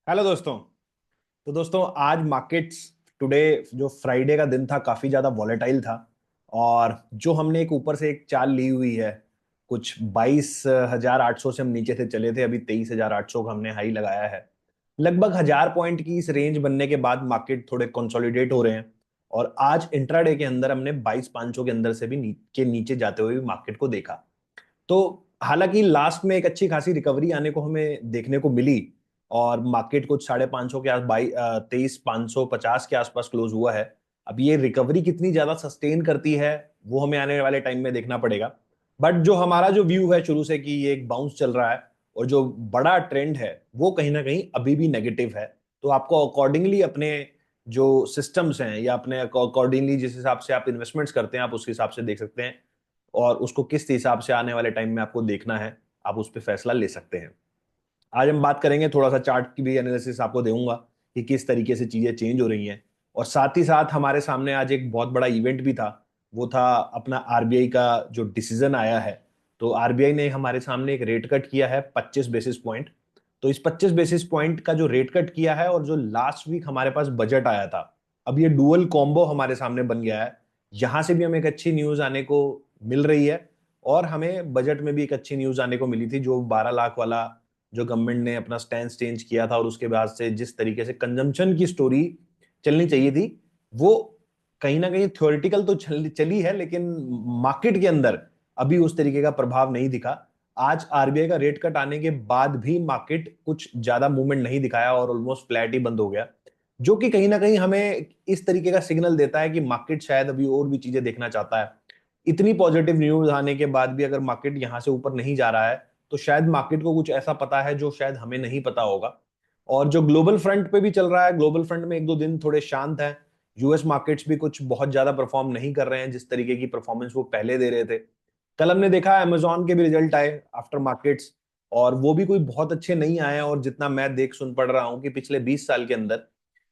Hello दोस्तों। तो दोस्तों आज मार्केट्स टुडे जो फ्राइडे का दिन था काफी ज्यादा वॉलेटाइल था। और जो हमने एक ऊपर से एक चाल ली हुई है, कुछ 22,800 से हम नीचे से चले थे, अभी 23,800 का हमने हाई लगाया है। लगभग 1,000 पॉइंट की इस रेंज बनने के बाद मार्केट थोड़े कंसोलिडेट हो रहे हैं। और आज इंट्राडे के अंदर हमने 22,500 के अंदर से भी नीचे जाते हुए मार्केट को देखा। तो हालांकि लास्ट में एक अच्छी खासी रिकवरी आने को हमें देखने को मिली और मार्केट कुछ 550 के आस 23,550 के आसपास क्लोज हुआ है। अब ये रिकवरी कितनी ज्यादा सस्टेन करती है वो हमें आने वाले टाइम में देखना पड़ेगा। बट जो हमारा जो व्यू है शुरू से कि ये एक बाउंस चल रहा है और जो बड़ा ट्रेंड है वो कहीं ना कहीं अभी भी नेगेटिव है। तो आपको अकॉर्डिंगली अपने जो सिस्टम्स हैं या अपने अकॉर्डिंगली जिस हिसाब से आप इन्वेस्टमेंट्स करते हैं आप उस हिसाब से देख सकते हैं और उसको किस हिसाब से आने वाले टाइम में आपको देखना है, आप उस पर फैसला ले सकते हैं। आज हम बात करेंगे, थोड़ा सा चार्ट की भी एनालिसिस आपको दूंगा कि किस तरीके से चीजें चेंज हो रही हैं। और साथ ही साथ हमारे सामने आज एक बहुत बड़ा इवेंट भी था, वो था अपना आरबीआई का जो डिसीजन आया है। तो आरबीआई ने हमारे सामने एक रेट कट किया है 25 बेसिस पॉइंट। तो इस 25 बेसिस पॉइंट का जो रेट कट किया है और जो लास्ट वीक हमारे पास बजट आया था, अब ये डुअल कॉम्बो हमारे सामने बन गया है। यहां से भी हमें एक अच्छी न्यूज आने को मिल रही है और हमें बजट में भी एक अच्छी न्यूज आने को मिली थी, जो 12 लाख वाला जो गवर्नमेंट ने अपना स्टैंड चेंज किया था और उसके बाद से जिस तरीके से कंजम्पशन की स्टोरी चलनी चाहिए थी, वो कहीं ना कहीं थ्योरेटिकल तो चली है, लेकिन मार्केट के अंदर अभी उस तरीके का प्रभाव नहीं दिखा। आज आरबीआई का रेट कट आने के बाद भी मार्केट कुछ ज्यादा मूवमेंट नहीं दिखाया और ऑलमोस्ट फ्लैट ही बंद हो गया, जो कि कहीं ना कहीं हमें इस तरीके का सिग्नल देता है कि मार्केट शायद अभी और भी चीजें देखना चाहता है। इतनी पॉजिटिव न्यूज आने के बाद भी अगर मार्केट यहां से ऊपर नहीं जा रहा है तो शायद मार्केट को कुछ ऐसा पता है जो शायद हमें नहीं पता होगा। और जो ग्लोबल फ्रंट पे भी चल रहा है, ग्लोबल फ्रंट में एक दो दिन थोड़े शांत हैं। यूएस मार्केट्स भी कुछ बहुत ज्यादा परफॉर्म नहीं कर रहे हैं जिस तरीके की परफॉर्मेंस वो पहले दे रहे थे। कल हमने देखा अमेजोन के भी रिजल्ट आए आफ्टर मार्केट्स, और वो भी कोई बहुत अच्छे नहीं आए। और जितना मैं देख सुन पढ़ रहा हूं कि पिछले 20 साल के अंदर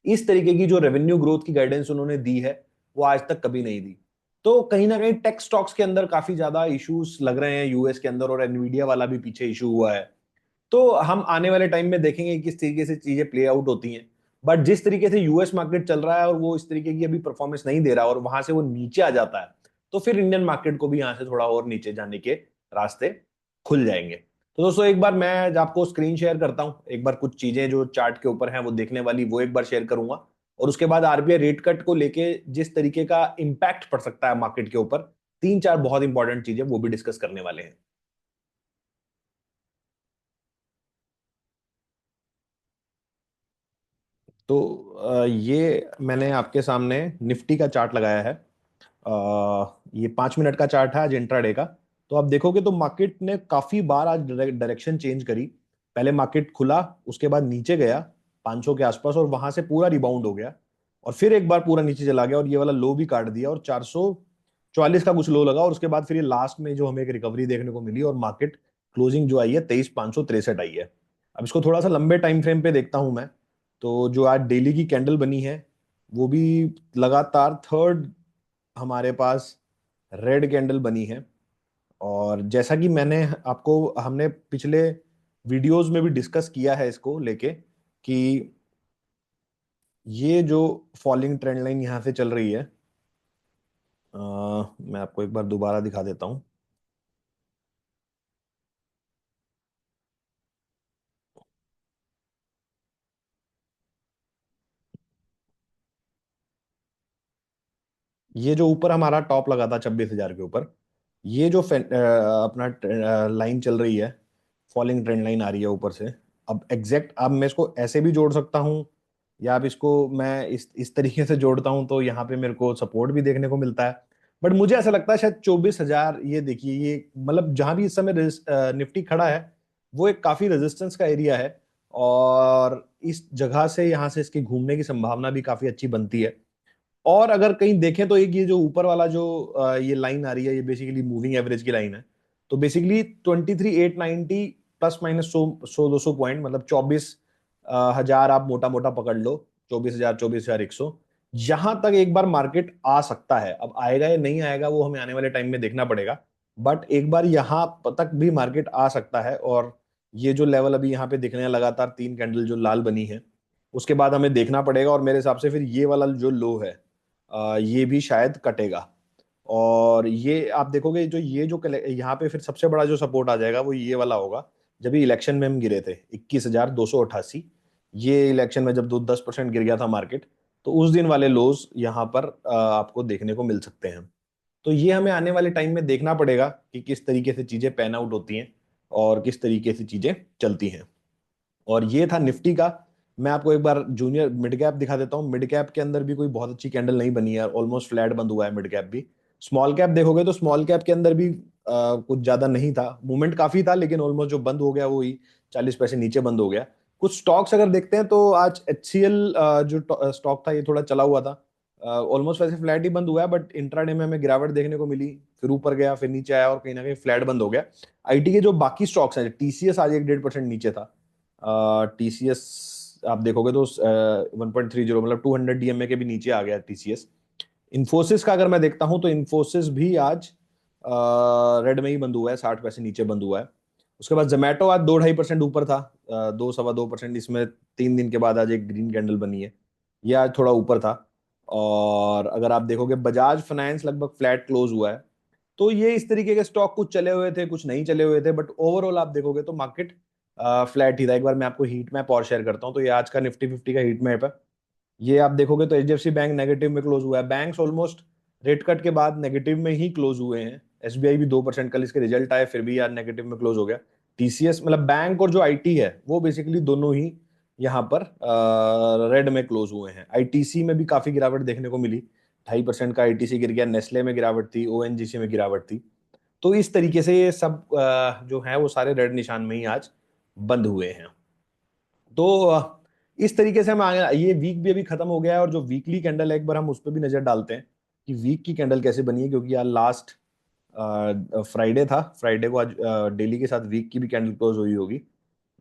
इस तरीके की जो रेवेन्यू ग्रोथ की गाइडेंस उन्होंने दी है वो आज तक कभी नहीं दी। तो कहीं ना कहीं टेक स्टॉक्स के अंदर काफी ज्यादा इश्यूज लग रहे हैं यूएस के अंदर, और एनवीडिया वाला भी पीछे इशू हुआ है। तो हम आने वाले टाइम में देखेंगे कि किस तरीके से चीजें प्ले आउट होती हैं। बट जिस तरीके से यूएस मार्केट चल रहा है और वो इस तरीके की अभी परफॉर्मेंस नहीं दे रहा और वहां से वो नीचे आ जाता है, तो फिर इंडियन मार्केट को भी यहाँ से थोड़ा और नीचे जाने के रास्ते खुल जाएंगे। तो दोस्तों एक बार मैं आपको स्क्रीन शेयर करता हूँ, एक बार कुछ चीजें जो चार्ट के ऊपर हैं वो देखने वाली वो एक बार शेयर करूंगा। और उसके बाद आरबीआई रेट कट को लेके जिस तरीके का इंपैक्ट पड़ सकता है मार्केट के ऊपर, तीन चार बहुत इंपॉर्टेंट चीजें वो भी डिस्कस करने वाले हैं। तो ये मैंने आपके सामने निफ्टी का चार्ट लगाया है। ये 5 मिनट का चार्ट है आज इंट्राडे का। तो आप देखोगे तो मार्केट ने काफी बार आज डायरेक्शन चेंज करी। पहले मार्केट खुला, उसके बाद नीचे गया 500 के आसपास और वहां से पूरा रिबाउंड हो गया, और फिर एक बार पूरा नीचे चला गया और ये वाला लो भी काट दिया और 444 का कुछ लो लगा। और उसके बाद फिर ये लास्ट में जो हमें एक रिकवरी देखने को मिली और मार्केट क्लोजिंग जो आई है 23,563 आई है। अब इसको थोड़ा सा लंबे टाइम फ्रेम पे देखता हूं मैं। तो जो आज डेली की कैंडल बनी है वो भी लगातार थर्ड हमारे पास रेड कैंडल बनी है। और जैसा कि मैंने आपको हमने पिछले वीडियोस में भी डिस्कस किया है इसको लेके कि ये जो फॉलिंग ट्रेंड लाइन यहाँ से चल रही है, मैं आपको एक बार दोबारा दिखा देता हूँ। ये जो ऊपर हमारा टॉप लगा था 26,000 के ऊपर, ये जो अपना लाइन चल रही है, फॉलिंग ट्रेंड लाइन आ रही है ऊपर से। अब एग्जैक्ट अब मैं इसको ऐसे भी जोड़ सकता हूँ या अब इसको मैं इस तरीके से जोड़ता हूँ तो यहाँ पे मेरे को सपोर्ट भी देखने को मिलता है। बट मुझे ऐसा लगता है शायद 24,000, ये देखिए ये मतलब जहां भी इस समय निफ्टी खड़ा है वो एक काफी रेजिस्टेंस का एरिया है। और इस जगह से यहाँ से इसके घूमने की संभावना भी काफी अच्छी बनती है। और अगर कहीं देखें तो एक ये जो ऊपर वाला जो ये लाइन आ रही है ये बेसिकली मूविंग एवरेज की लाइन है। तो बेसिकली 23,890 प्लस माइनस 100 200 पॉइंट, मतलब 24,000 आप मोटा मोटा पकड़ लो। 24,000 24,100, यहां तक एक बार मार्केट आ सकता है। अब आएगा या नहीं आएगा वो हमें आने वाले टाइम में देखना पड़ेगा। बट एक बार यहां तक भी मार्केट आ सकता है और ये जो लेवल अभी यहाँ पे दिख रहे हैं लगातार 3 कैंडल जो लाल बनी है, उसके बाद हमें देखना पड़ेगा, और मेरे हिसाब से फिर ये वाला जो लो है ये भी शायद कटेगा। और ये आप देखोगे जो यहाँ पे फिर सबसे बड़ा जो सपोर्ट आ जाएगा वो ये वाला होगा। जब ये इलेक्शन में हम गिरे थे 21,288, ये इलेक्शन में जब 10% गिर गया था मार्केट, तो उस दिन वाले लोज यहाँ पर आपको देखने को मिल सकते हैं। तो ये हमें आने वाले टाइम में देखना पड़ेगा कि किस तरीके से चीजें पैन आउट होती हैं और किस तरीके से चीजें चलती हैं। और ये था निफ्टी का। मैं आपको एक बार जूनियर मिड कैप दिखा देता हूँ। मिड कैप के अंदर भी कोई बहुत अच्छी कैंडल नहीं बनी है, ऑलमोस्ट फ्लैट बंद हुआ है मिड कैप भी। स्मॉल कैप देखोगे तो स्मॉल कैप के अंदर भी कुछ ज्यादा नहीं था, मूवमेंट काफी था, लेकिन ऑलमोस्ट जो बंद हो गया वो ही 40 पैसे नीचे बंद हो गया। कुछ स्टॉक्स अगर देखते हैं तो आज HCL जो स्टॉक था ये थोड़ा चला हुआ था, ऑलमोस्ट वैसे फ्लैट ही बंद हुआ है, बट इंट्राडे में हमें गिरावट देखने को मिली, फिर ऊपर गया फिर नीचे आया और कहीं ना कहीं फ्लैट बंद हो गया। IT के जो बाकी स्टॉक्स हैं, TCS आज 1.5% नीचे था। TCS आप देखोगे तो 1.30 मतलब 200 DMA के भी नीचे आ गया TCS। इन्फोसिस का अगर मैं देखता हूं तो इन्फोसिस भी आज रेड में ही बंद हुआ है, 60 पैसे नीचे बंद हुआ है। उसके बाद जोमेटो आज 2-2.5% ऊपर था, 2 सवा 2%। इसमें 3 दिन के बाद आज एक ग्रीन कैंडल बनी है, ये आज थोड़ा ऊपर था। और अगर आप देखोगे बजाज फाइनेंस लगभग फ्लैट क्लोज हुआ है। तो ये इस तरीके के स्टॉक कुछ चले हुए थे कुछ नहीं चले हुए थे, बट ओवरऑल आप देखोगे तो मार्केट फ्लैट ही था। एक बार मैं आपको हीट मैप और शेयर करता हूँ, तो ये आज का निफ्टी 50 का हीट मैप है। ये आप देखोगे तो HDFC बैंक नेगेटिव में क्लोज हुआ है। बैंक्स ऑलमोस्ट रेट कट के बाद नेगेटिव में ही क्लोज हुए हैं। SBI भी 2%, कल इसके रिजल्ट आए फिर भी यार नेगेटिव में क्लोज हो गया। TCS मतलब बैंक और जो IT है वो बेसिकली दोनों ही यहाँ पर रेड में क्लोज हुए हैं। ITC में भी काफी गिरावट देखने को मिली, 2.5% का ITC गिर गया। नेस्ले में गिरावट थी, ONGC में गिरावट थी। तो इस तरीके से ये सब जो है वो सारे रेड निशान में ही आज बंद हुए हैं। तो इस तरीके से हम आगे, ये वीक भी अभी खत्म हो गया है, और जो वीकली कैंडल है एक बार हम उस पर भी नजर डालते हैं कि वीक की कैंडल कैसे बनी है, क्योंकि यार लास्ट फ्राइडे था, फ्राइडे को आज डेली के साथ वीक की भी कैंडल क्लोज हुई होगी।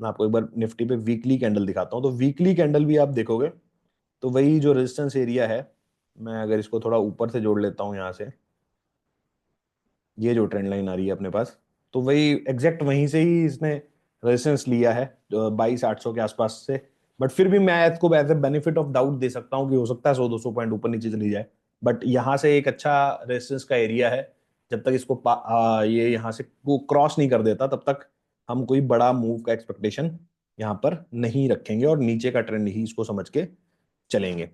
मैं आपको एक बार निफ्टी पे वीकली कैंडल दिखाता हूँ। तो वीकली कैंडल भी आप देखोगे तो वही जो रेजिस्टेंस एरिया है, मैं अगर इसको थोड़ा ऊपर से जोड़ लेता हूँ यहाँ से, ये जो ट्रेंड लाइन आ रही है अपने पास, तो वही एग्जैक्ट वहीं से ही इसने रेजिस्टेंस लिया है 22,800 के आसपास से। बट फिर भी मैं इसको as a benefit of doubt दे सकता हूँ कि हो सकता है 100-200 पॉइंट ऊपर नीचे चली जाए, बट यहाँ से एक अच्छा रेजिस्टेंस का एरिया है। जब तक इसको ये यहाँ से वो क्रॉस नहीं कर देता तब तक हम कोई बड़ा मूव का एक्सपेक्टेशन यहाँ पर नहीं रखेंगे, और नीचे का ट्रेंड ही इसको समझ के चलेंगे।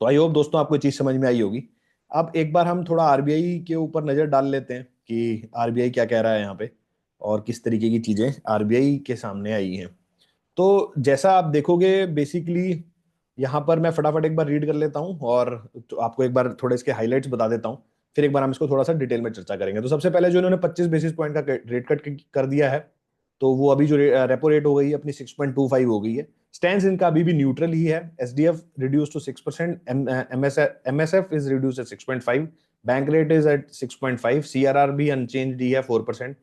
तो आई होप दोस्तों आपको ये चीज समझ में आई होगी। अब एक बार हम थोड़ा RBI के ऊपर नजर डाल लेते हैं कि RBI क्या कह रहा है यहाँ पे, और किस तरीके की चीजें RBI के सामने आई हैं। तो जैसा आप देखोगे बेसिकली यहाँ पर मैं फटाफट एक बार रीड कर लेता हूँ, और तो आपको एक बार थोड़े इसके हाइलाइट्स बता देता हूँ, फिर एक बार हम इसको थोड़ा सा डिटेल में चर्चा करेंगे। तो सबसे पहले जो इन्होंने 25 बेसिस पॉइंट का रेट कट कर दिया है, तो वो अभी जो रेपो रेट हो गई है अपनी 6.25 हो गई है। स्टैंड इनका अभी भी न्यूट्रल ही है। SDF reduce to 6%, MSF is reduce at 6.5, bank rate is at 6.5, CRR भी अनचेंज ही है 4%,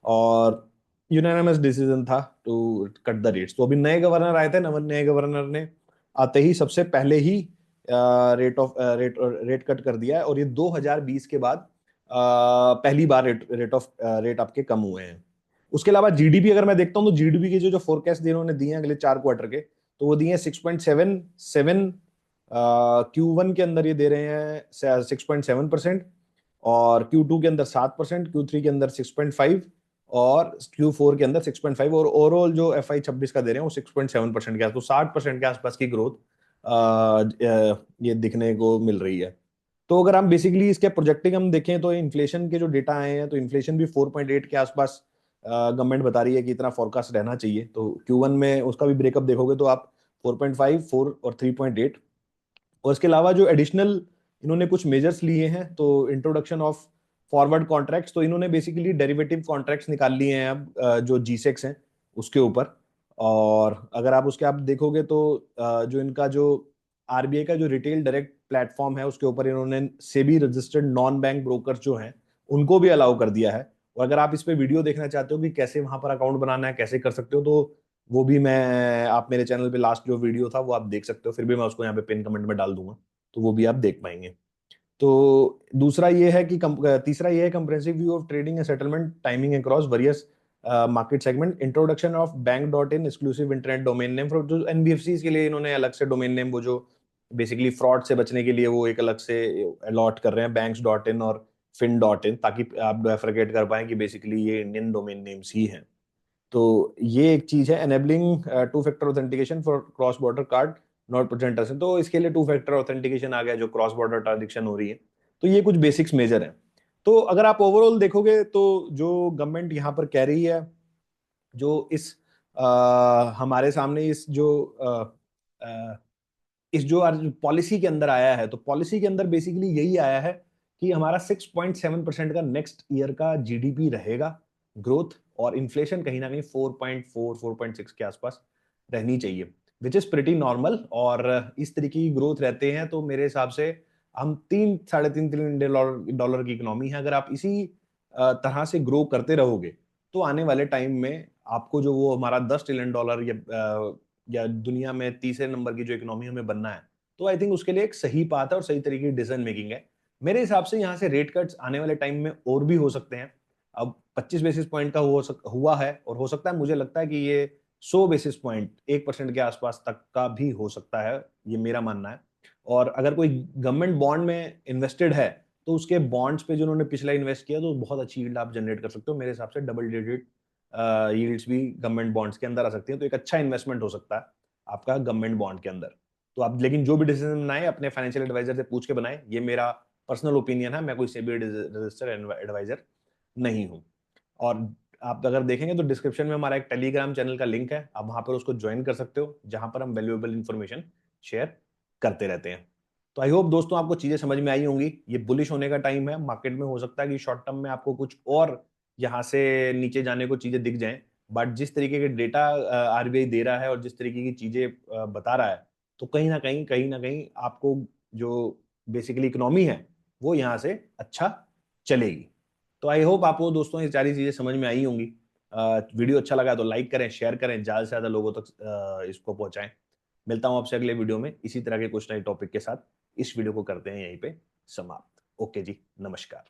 और यूनानिमस डिसीजन था टू कट द रेट्स। तो अभी नए गवर्नर आए थे, नए गवर्नर ने आते ही सबसे पहले ही रेट कट कर दिया है, और ये 2020 के बाद पहली बार रेट आपके कम हुए हैं। उसके अलावा GDP अगर मैं देखता हूँ तो GDP के जो फोरकास्ट इन्होंने दिए हैं अगले 4 क्वार्टर के, तो वो दिए हैं 6.77। Q1 के अंदर ये दे रहे हैं 6.7%, और Q2 के अंदर 7%, Q3 के अंदर 6.5, और Q4 के अंदर 6.5, और ओवरऑल जो FY 26 का दे रहे हैं वो 6.7% के आसपास, तो 60% के आसपास की ग्रोथ ये दिखने को मिल रही है। तो अगर हम बेसिकली इसके प्रोजेक्टिंग हम देखें तो इन्फ्लेशन के जो डेटा आए हैं, तो इन्फ्लेशन भी 4.8 के आसपास गवर्नमेंट बता रही है कि इतना फोरकास्ट रहना चाहिए। तो Q1 में उसका भी ब्रेकअप देखोगे तो आप 4.5, 4 और 3.8। और इसके अलावा जो एडिशनल इन्होंने कुछ मेजर्स लिए हैं, तो इंट्रोडक्शन ऑफ फॉरवर्ड कॉन्ट्रैक्ट्स, तो इन्होंने बेसिकली डेरिवेटिव कॉन्ट्रैक्ट्स निकाल लिए हैं अब जो G-Secs हैं उसके ऊपर। और अगर आप उसके आप देखोगे तो जो इनका जो RBI का जो रिटेल डायरेक्ट प्लेटफॉर्म है उसके ऊपर इन्होंने SEBI registered non bank broker जो हैं उनको भी अलाउ कर दिया है। और अगर आप इस पे वीडियो देखना चाहते हो कि कैसे वहां पर अकाउंट बनाना है, कैसे कर सकते हो, तो वो भी मैं आप मेरे चैनल पे लास्ट जो वीडियो था वो आप देख सकते हो, फिर भी मैं उसको यहाँ पे पिन कमेंट में डाल दूंगा, तो वो भी आप देख पाएंगे। तो दूसरा ये है कि तीसरा ये है comprehensive view of trading and settlement timing across various market segment, introduction of bank dot in exclusive internet domain name for जो एनबीएफसी के लिए इन्होंने अलग से डोमेन नेम, वो जो बेसिकली फ्रॉड से बचने के लिए वो एक अलग से अलॉट कर रहे हैं, बैंक्स डॉट इन और फिन डॉट इन, ताकि आप डेफिकेट कर पाए कि बेसिकली ये इंडियन डोमेन नेम्स ही हैं। तो ये एक चीज है, enabling two factor authentication for cross border card not present transaction. तो इसके लिए टू फैक्टर ऑथेंटिकेशन आ गया जो क्रॉस बॉर्डर ट्रांजेक्शन हो रही है। तो ये कुछ बेसिक्स मेजर हैं। तो अगर आप ओवरऑल देखोगे तो जो गवर्नमेंट यहाँ पर कह रही है, जो इस हमारे सामने इस जो इस जो पॉलिसी के अंदर आया है, तो पॉलिसी के अंदर बेसिकली यही आया है कि हमारा 6.7% का नेक्स्ट ईयर का जीडीपी रहेगा ग्रोथ, और इन्फ्लेशन कहीं ना कहीं 4.4 4.6 के आसपास रहनी चाहिए, विच इज प्रिटी नॉर्मल। और इस तरीके की ग्रोथ रहते हैं तो मेरे हिसाब से हम 3 साढ़े 3 ट्रिलियन डॉलर की इकोनॉमी है। अगर आप इसी तरह से ग्रो करते रहोगे तो आने वाले टाइम में आपको जो वो हमारा $10 ट्रिलियन या दुनिया में तीसरे नंबर की जो इकोनॉमी हमें बनना है, तो आई थिंक उसके लिए एक सही पाथ है और सही तरीके की डिसीजन मेकिंग है। मेरे हिसाब से यहाँ से रेट कट्स आने वाले टाइम में और भी हो सकते हैं। अब 25 बेसिस पॉइंट का हुआ है, और हो सकता है, मुझे लगता है कि ये 100 बेसिस पॉइंट 1% के आसपास तक का भी हो सकता है, ये मेरा मानना है। और अगर कोई गवर्नमेंट बॉन्ड में इन्वेस्टेड है तो उसके बॉन्ड्स पे जो उन्होंने पिछला इन्वेस्ट किया तो बहुत अच्छी यील्ड आप जनरेट कर सकते हो। मेरे हिसाब से डबल डिजिट यील्ड्स भी गवर्नमेंट बॉन्ड्स के अंदर आ सकती हैं, तो एक अच्छा इन्वेस्टमेंट हो सकता है आपका गवर्नमेंट बॉन्ड के अंदर। तो आप लेकिन जो भी डिसीजन बनाए अपने फाइनेंशियल एडवाइजर से पूछ के बनाए, ये मेरा पर्सनल ओपिनियन है, मैं कोई सेबी रजिस्टर्ड एडवाइजर नहीं हूँ। और आप अगर देखेंगे तो डिस्क्रिप्शन में हमारा एक टेलीग्राम चैनल का लिंक है, आप वहां पर उसको ज्वाइन कर सकते हो, जहां पर हम वैल्यूएबल इंफॉर्मेशन शेयर करते रहते हैं। तो आई होप दोस्तों आपको चीजें समझ में आई होंगी। ये बुलिश होने का टाइम है मार्केट में, हो सकता है कि शॉर्ट टर्म में आपको कुछ और यहाँ से नीचे जाने को चीजें दिख जाएं, बट जिस तरीके के डेटा आरबीआई दे रहा है और जिस तरीके की चीजें बता रहा है, तो कहीं ना कहीं आपको जो बेसिकली इकोनॉमी है वो यहाँ से अच्छा चलेगी। तो आई होप आपको दोस्तों ये सारी चीजें समझ में आई होंगी। वीडियो अच्छा लगा तो लाइक करें, शेयर करें, ज्यादा से ज्यादा लोगों तक इसको पहुंचाएं। मिलता हूं आपसे अगले वीडियो में इसी तरह के कुछ नए टॉपिक के साथ। इस वीडियो को करते हैं यहीं पे समाप्त। ओके जी, नमस्कार।